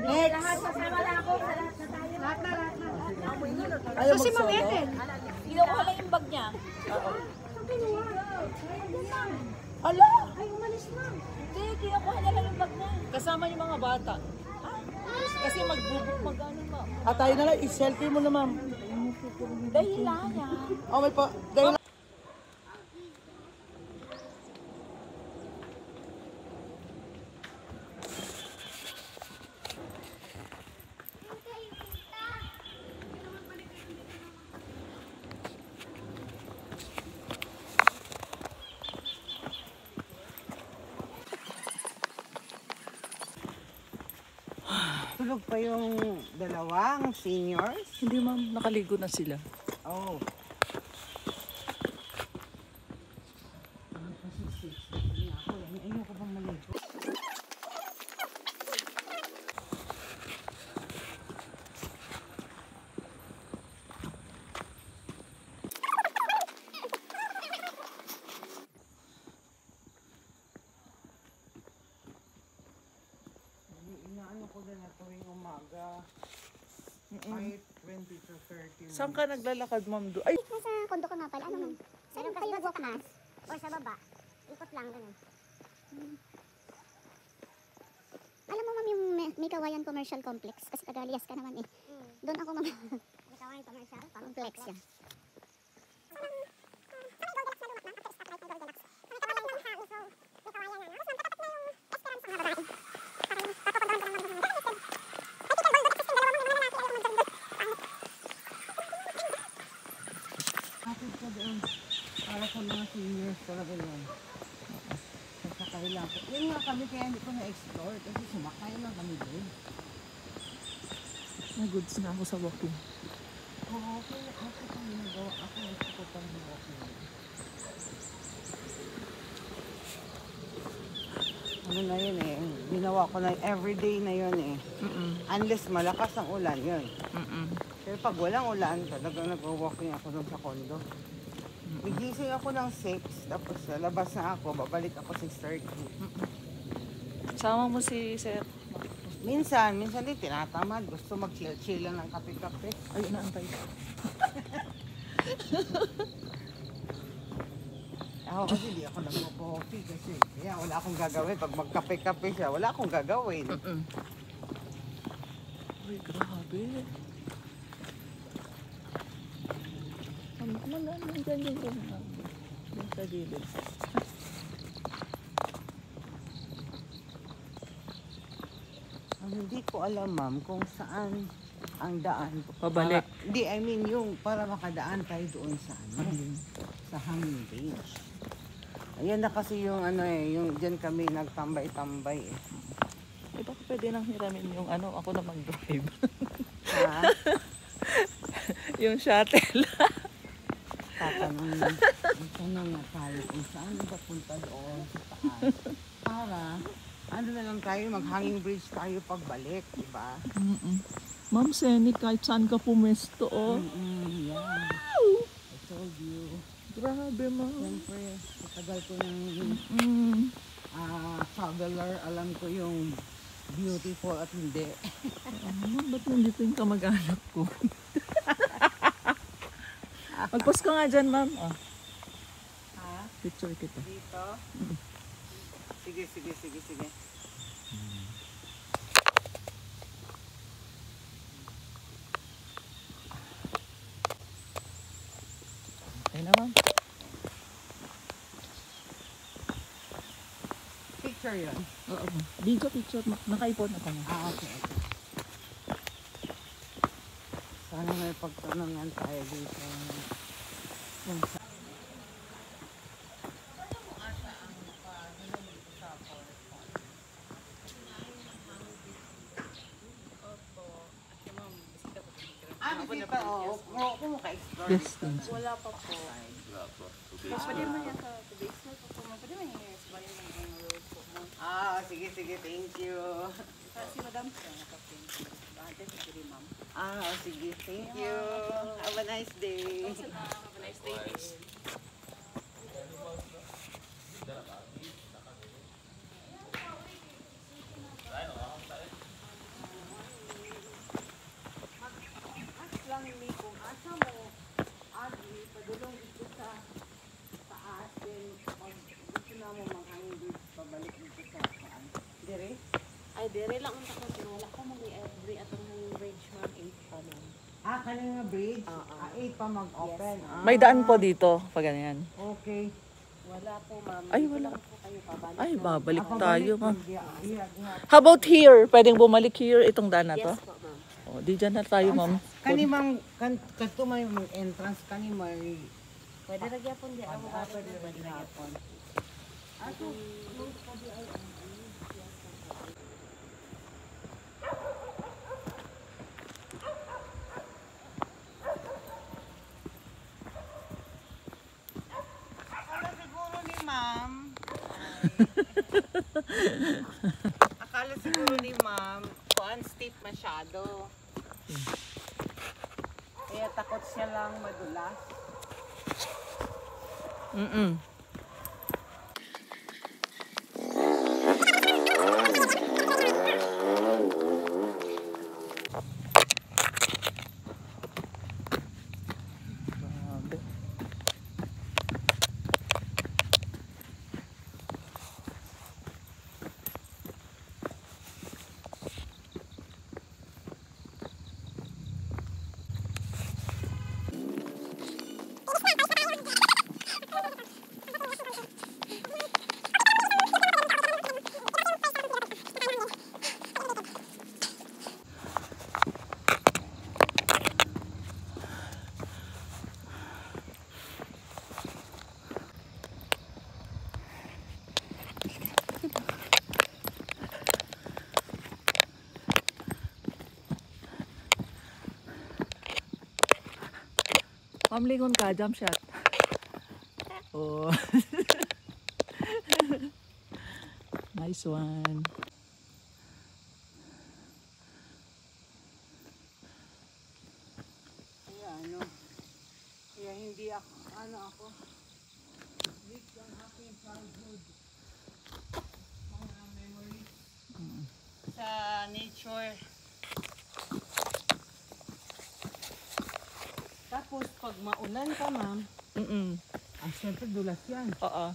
Next! Lahat, sasama lang ako. Lahat na. Ayaw So si Ma'am mag-solo. Ethel. Kinukuha lang yung bag niya. Ala! Ay, umalis na. Hindi, kinukuha niya lang yung bag niya. Kasama yung mga bata. Kasi magbubuk mag-ano ma. Tayo na lang, i-selfie mo na ma'am. Dahil lang niya. Oh, may pa, dahil tulog pa yung dalawang seniors. Hindi ma'am, nakaligo na sila. Oh. Ayoko bang maligo? Inaano ko na tuwing umaga. Kahit 20 to 30. Saan ka naglalakad ma'am do? Ay! Nasa kondo ko nga pala, ano man. Meron kayo nag-walk or sa baba. Ikot lang, ganun. Alam mo ma'am yung may Kawayan Commercial Complex, kasi taga-Alias ka naman eh. Doon ako ma'am. May Kawayan Commercial Complex yan. Kapit ka doon. Para sa mga seniors talaga yun. Sasakay lang. Yun nga kami kaya hindi ko na-explore kasi sumakay lang kami doon. May goods na ako sa walking. Oo, okay. Ako kung ginagawa. Ako gusto ko pang walking. Ano na yun eh. Ginawa ko na everyday na yun eh. Unless malakas ang ulan yun. Pero pag walang ulan, talagang nag-walking ako doon sa condo. Nagising ako ng 6, tapos labas na ako, babalik ako 6:30. Sama mo si Sir. Minsan din tinatamad. Gusto mag-chill lang ng kape-kape. Ay, naantay. Ako kasi hindi ako nagpo-coffee kasi kaya wala akong gagawin. Pag magkape-kape siya, wala akong gagawin. Uy, grabe. Nandiyan din yung sa gilid. Hindi ko alam ma'am kung saan ang daan. Pabalik. Hindi, I mean yung para makadaan tayo doon sa sa hanging range. Ayan na kasi yung ano eh, yung dyan kami nagtambay-tambay eh. Eh, baka pwede nang hiramin yung ano, ako na mag-drive. Ha? Yung shuttle. Tatanong na nga tayo kung saan papunta doon sa taas. Para ano na lang tayo, mag-hanging bridge tayo pagbalik, di ba? Ma'am Senny, kahit saan ka pumesto, oh. Yeah. I told you. Grabe, ma'am. Siyempre, matagal ko ng traveler, alam ko yung beautiful at hindi. Ma'am, ba't nandito yung kamag-anak ko? Magpost ka nga dyan, ma'am. Oh. Ha? Picture kita. Dito? Sige. Okay na, ma'am. Picture yun? Oo, ma'am. Video picture. Naka-iPhone ako, ma'am. Okay. Sana may pagtanungan tayo dito. Dito, kung maka-explore Yes, dito. thanks. Wala pa po. Pwede mo yan sa today's night po. Pwede mo yan sa bayan ng road po. Sige, thank you. Si Madam po, nakapin. Bakit si Kiri, ma'am. Sige, thank you. Have a nice day. Have a nice day. Dulong dito sa taas, then pag gusto na mo maghangin dito, pabalik dito sa taas. Dire? Ay, dire lang ang takot. Wala ko mag-i-every atong hanging bridge, ma'am. 8 pa lang. Ah, kanina nga bridge? 8 pa mag-open. Yes, ah. May daan po dito, pag ganyan. Okay. Wala po, ma'am. Ay, Dito wala. lang po kayo pabalik. Ay, babalik Ah, tayo, pabalik, ma'am. mag-iha. How about here? Pwedeng bumalik here, itong daan na to? Yes po, ma'am. Oh, di dyan na tayo, ma'am. Kanimang, kanto may mga entrance, kanimay. Pwede nagyapon di ako Pwede rin hapon. Ato, akala siguro ni ma'am. Akala siguro ni ma'am, kuan steep masyado. Kaya takot siya lang madulas. Mm-mm. Grabe. Ma'am, lingon ka, jump shot. Oh. Nice one. Kaya ano, kaya hindi ako, ano ako, live yung happy childhood. Mga memories sa nature. Tapos pag maulan ka ma'am, Mm-mm. siyempre dulas yan. Oo.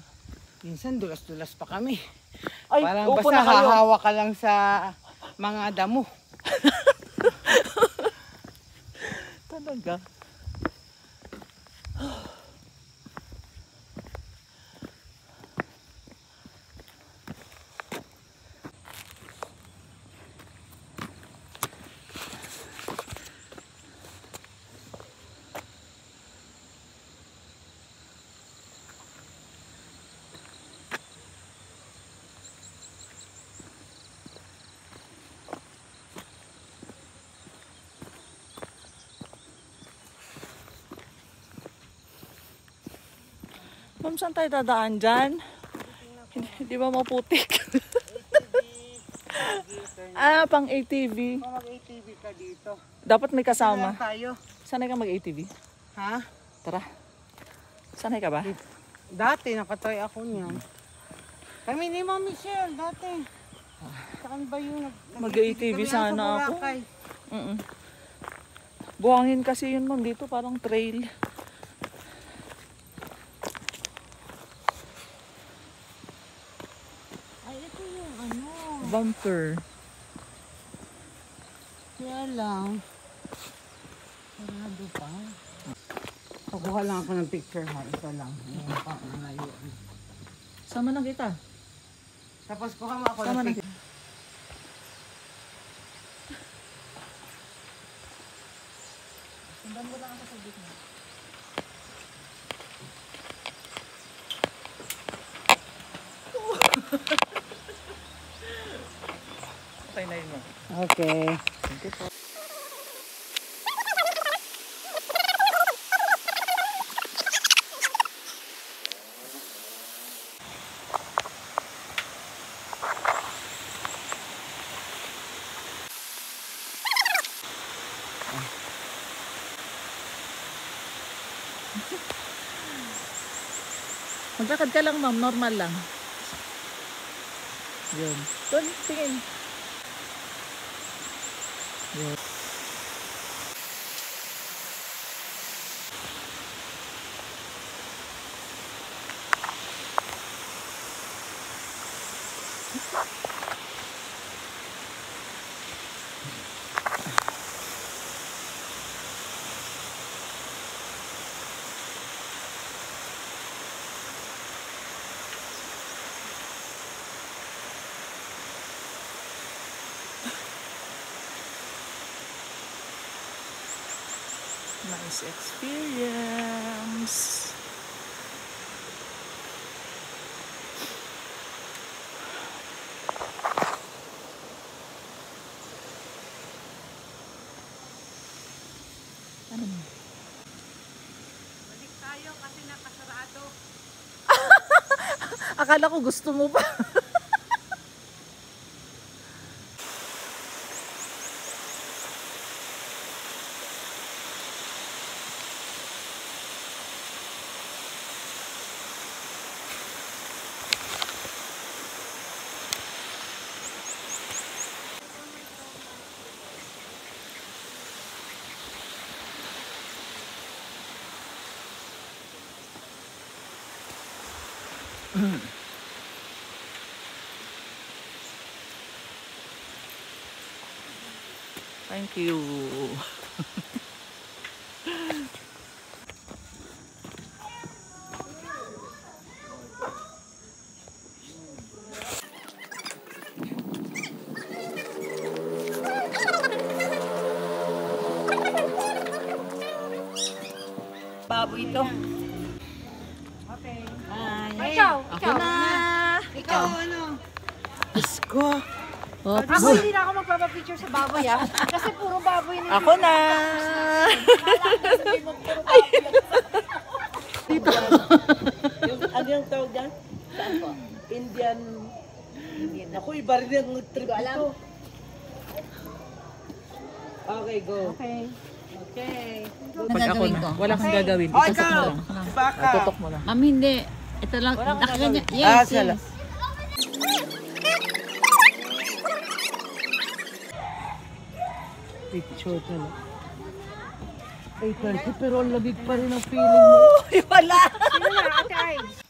Minsan dulas-dulas pa kami. Ay, Parang upo basta na kayo. hahawa ka lang sa mga damo. Talaga. Ma'am, saan tayo dadaan dyan? Hindi ba maputik? Ah, pang ATV. Kung mag-ATV ka dito. Dapat may Saan kasama. tayo? Sanay ka mag-ATV? Ha? Tara. Sanay ka ba? Dati nakatry ako niyan. Kami ni Ma'am Michelle dati. Saan ba yung Mag-ATV kami sana sa ako. Boracay. Mm-mm. Buhangin kasi yun, ma'am. Dito parang trail. Ay, ito yung ano. Bumper. Kaya lang. Sarado pa. Pakuha lang ako ng picture ha. Isa lang. Ngayon pa. Malayo. Sama na kita. Tapos kuha mo ako Sama ng na picture. kita. Sundan mo lang ako sa gitna. Okay na yun, ma'am. Okay. Thank you po. Maglakad ka lang, ma'am. Normal lang. Yun. Doon, tingin. Yun. Nice experience. Ano? Balik tayo kasi nakasarado. Akala ko gusto mo pa. Thank you. Baboy ito. Ako na. Ikaw, ano? Diyos ko. Ako hindi na ako magpapapicture sa baboy kasi puro baboy na. Ako na. Ano yung tawag dyan? Saan po? Indian. Ako, iba rin yung trip ito. Okay, go. Okay. Pag ako na, wala kang gagawin. Oh, Itutok mo ikaw! lang. Baka. Tutok mo lang. Ma'am, hindi. Ito lang. Nakaganyan. Ah, Yes, sala. yes. Picture ka lang. 8:30 pero ang labig pa rin ang feeling mo.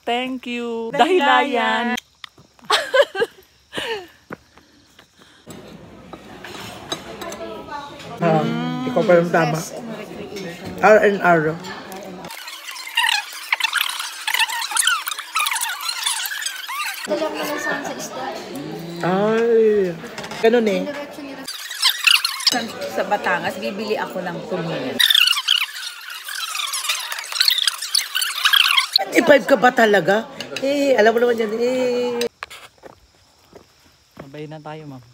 Thank you. Dahilayan. Ikaw pa yung tama. R&R. Ay. Ganun eh. Sa Batangas, bibili ako ng tulingan. 25 ka ba talaga? Eh, alam mo naman yan eh. Sabay na tayo, ma'am.